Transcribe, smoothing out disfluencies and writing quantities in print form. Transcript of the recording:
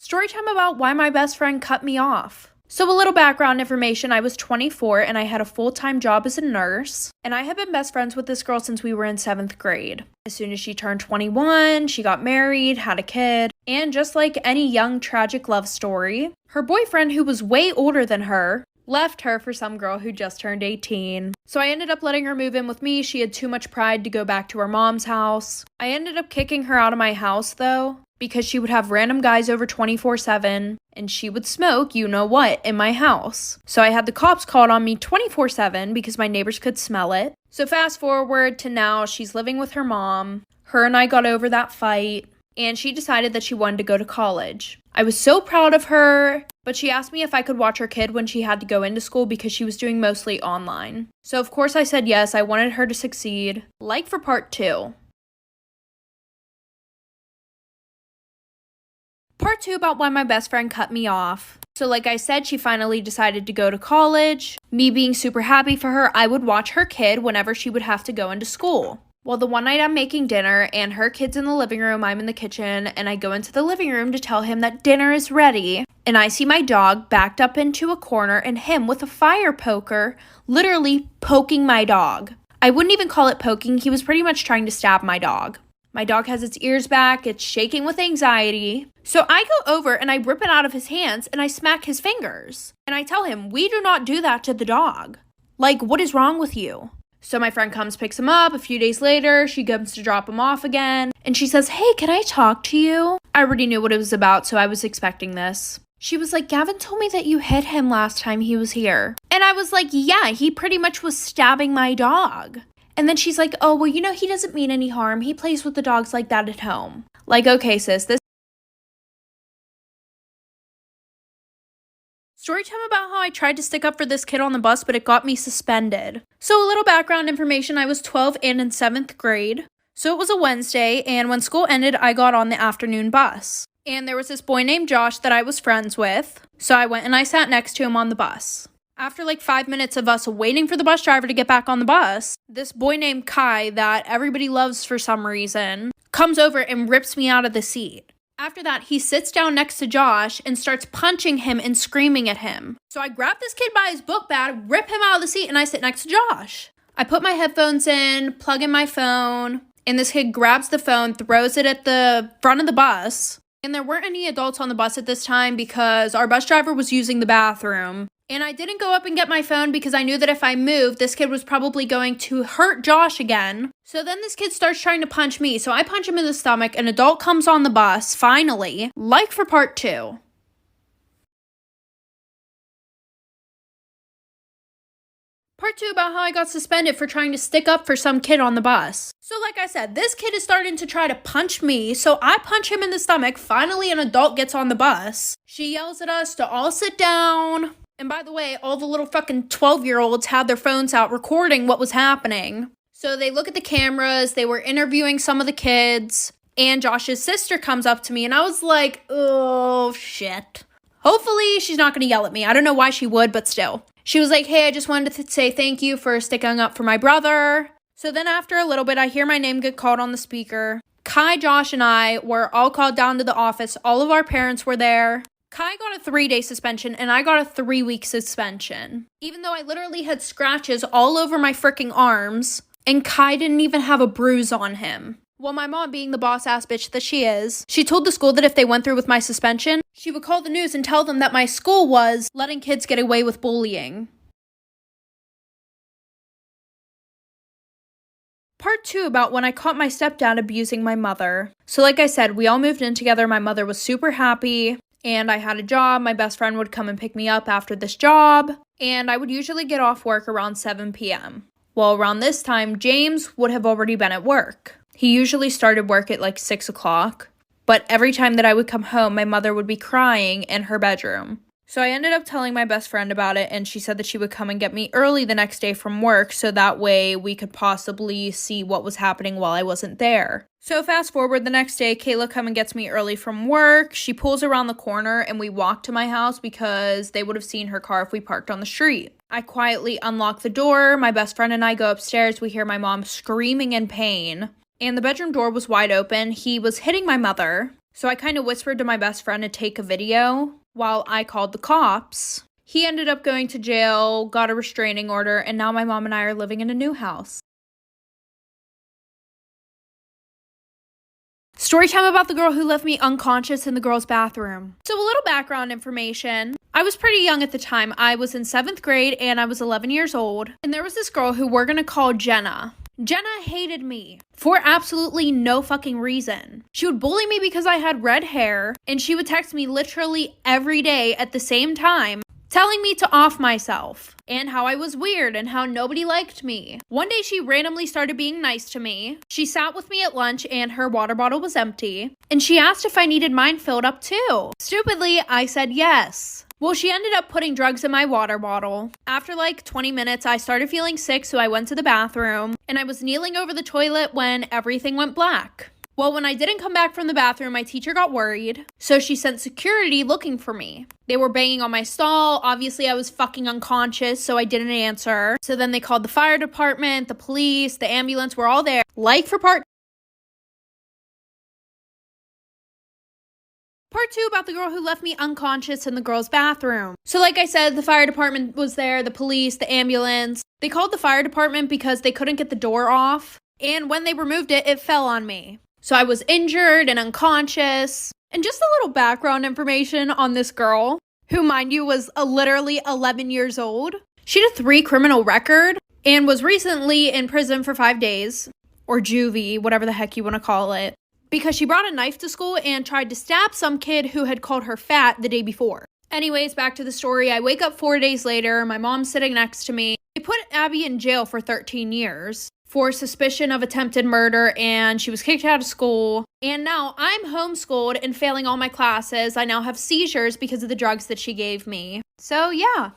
Story time about why my best friend cut me off. So a little background information, I was 24 and I had a full-time job as a nurse, and I had been best friends with this girl since we were in 7th grade. As soon as she turned 21, she got married, had a kid, and just like any young tragic love story, her boyfriend, who was way older than her, left her for some girl who just turned 18. So I ended up letting her move in with me. She had too much pride to go back to her mom's house. I ended up kicking her out of my house though, because she would have random guys over 24/7, and she would smoke you know what in my house. So I had the cops called on me 24/7 because my neighbors could smell it. So fast forward to now, she's living with her mom. Her and I got over that fight, and she decided that she wanted to go to college. I was so proud of her, but she asked me if I could watch her kid when she had to go into school because she was doing mostly online. So of course I said yes, I wanted her to succeed. Like for part 2. Part 2 about why my best friend cut me off. So like I said, she finally decided to go to college. Me being super happy for her, I would watch her kid whenever she would have to go into school. Well, the one night I'm making dinner and her kid's in the living room, I'm in the kitchen, and I go into the living room to tell him that dinner is ready. And I see my dog backed up into a corner and him with a fire poker literally poking my dog. I wouldn't even call it poking, he was pretty much trying to stab my dog. My dog has its ears back, it's shaking with anxiety. So I go over and I rip it out of his hands and I smack his fingers. And I tell him, we do not do that to the dog. Like, what is wrong with you? So my friend comes, picks him up. A few days later, she comes to drop him off again. And she says, hey, can I talk to you? I already knew what it was about, so I was expecting this. She was like, Gavin told me that you hit him last time he was here. And I was like, yeah, he pretty much was stabbing my dog. And then she's like, oh, well, you know, he doesn't mean any harm. He plays with the dogs like that at home. Like, okay, sis, this story time about how I tried to stick up for this kid on the bus, but it got me suspended. So a little background information, I was 12 and in 7th grade. So it was a Wednesday, and when school ended, I got on the afternoon bus. And there was this boy named Josh that I was friends with. So I went and I sat next to him on the bus. After like 5 minutes of us waiting for the bus driver to get back on the bus, this boy named Kai that everybody loves for some reason comes over and rips me out of the seat. After that, he sits down next to Josh and starts punching him and screaming at him. So I grab this kid by his book bag, rip him out of the seat, and I sit next to Josh. I put my headphones in, plug in my phone, and this kid grabs the phone, throws it at the front of the bus. And there weren't any adults on the bus at this time because our bus driver was using the bathroom. And I didn't go up and get my phone because I knew that if I moved, this kid was probably going to hurt Josh again. So then this kid starts trying to punch me. So I punch him in the stomach. An adult comes on the bus, finally, like for part 2. Part 2 about how I got suspended for trying to stick up for some kid on the bus. So like I said, this kid is starting to try to punch me, so I punch him in the stomach. Finally, an adult gets on the bus. She yells at us to all sit down. And by the way, all the little fucking 12-year-olds had their phones out recording what was happening. So they look at the cameras, they were interviewing some of the kids, and Josh's sister comes up to me, and I was like, oh, shit. Hopefully, she's not gonna yell at me. I don't know why she would, but still. She was like, hey, I just wanted to say thank you for sticking up for my brother. So then after a little bit, I hear my name get called on the speaker. Kai, Josh, and I were all called down to the office. All of our parents were there. Kai got a 3-day suspension, and I got a 3-week suspension. Even though I literally had scratches all over my freaking arms, and Kai didn't even have a bruise on him. Well, my mom, being the boss-ass bitch that she is, she told the school that if they went through with my suspension, she would call the news and tell them that my school was letting kids get away with bullying. Part 2 about when I caught my stepdad abusing my mother. So like I said, we all moved in together. My mother was super happy. And I had a job. My best friend would come and pick me up after this job. And I would usually get off work around 7 p.m. Well, around this time, James would have already been at work. He usually started work at like 6 o'clock. But every time that I would come home, my mother would be crying in her bedroom. So I ended up telling my best friend about it, and she said that she would come and get me early the next day from work so that way we could possibly see what was happening while I wasn't there. So fast forward the next day, Kayla comes and gets me early from work. She pulls around the corner and we walk to my house because they would have seen her car if we parked on the street. I quietly unlock the door. My best friend and I go upstairs. We hear my mom screaming in pain. And the bedroom door was wide open. He was hitting my mother. So I kind of whispered to my best friend to take a video while I called the cops. He ended up going to jail, got a restraining order, and now my mom and I are living in a new house. Story time about the girl who left me unconscious in the girls' bathroom. So a little background information. I was pretty young at the time. I was in 7th grade and I was 11 years old. And there was this girl who we're gonna call Jenna. Jenna hated me for absolutely no fucking reason. She would bully me because I had red hair, and she would text me literally every day at the same time, telling me to off myself and how I was weird and how nobody liked me. One day she randomly started being nice to me. She sat with me at lunch and her water bottle was empty, and she asked if I needed mine filled up too. Stupidly, I said yes. Well, she ended up putting drugs in my water bottle. After like 20 minutes, I started feeling sick, so I went to the bathroom, and I was kneeling over the toilet when everything went black. Well, when I didn't come back from the bathroom, my teacher got worried, so she sent security looking for me. They were banging on my stall. Obviously, I was fucking unconscious, so I didn't answer. So then they called the fire department, the police, the ambulance were all there. Like for part 2 about the girl who left me unconscious in the girls' bathroom. So like I said, the fire department was there, the police, the ambulance. They called the fire department because they couldn't get the door off. And when they removed it, it fell on me. So I was injured and unconscious. And just a little background information on this girl, who, mind you, was literally 11 years old. She had a 3 criminal record and was recently in prison for 5 days, or juvie, whatever the heck you want to call it, because she brought a knife to school and tried to stab some kid who had called her fat the day before. Anyways, back to the story. I wake up 4 days later. My mom's sitting next to me. They put Abby in jail for 13 years for suspicion of attempted murder, and she was kicked out of school. And now I'm homeschooled and failing all my classes. I now have seizures because of the drugs that she gave me. So yeah.